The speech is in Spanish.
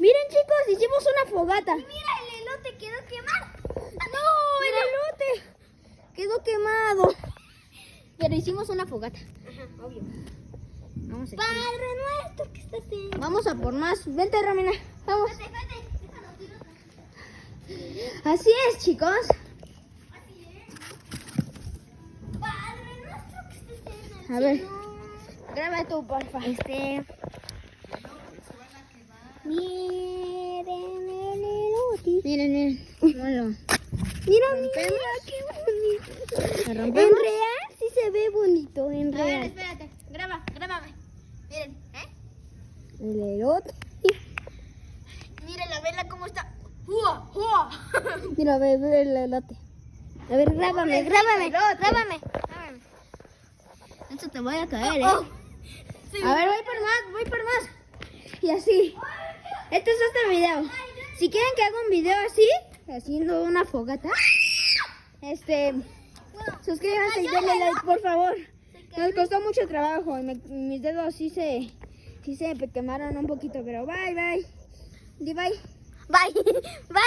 Miren, chicos, hicimos una fogata. Y mira, el elote quedó quemado. ¡No! ¡El elote! Quedó quemado. Pero hicimos una fogata. Ajá, obvio. Vamos a, Padre nuestro que estás en... vamos a por más. Vente, Romina. Vamos. Espérate, espérate. Déjalo, tiro. Así es, chicos. Así es. Padre nuestro que estás en el A ver. cielo. Graba tú, porfa. Miren el elote. Miren, miren. Bueno, Mira, ¿rompemos? mira, qué bonito. ¿lo En rompemos? real sí se ve bonito, en A ver, real. espérate. Grábame. Miren, El elote. Miren la vela cómo está. ¡Jua! ¡Jua! Mira, ve el elote. A ver, grábame. Esto te voy a caer, Sí. A ver, voy por más. Y así. Este es este video. Si quieren que haga un video así, haciendo una fogata, suscríbanse y denle like, por favor. Nos costó mucho trabajo y mis dedos sí se quemaron un poquito, pero bye. Di bye. Bye. Bye.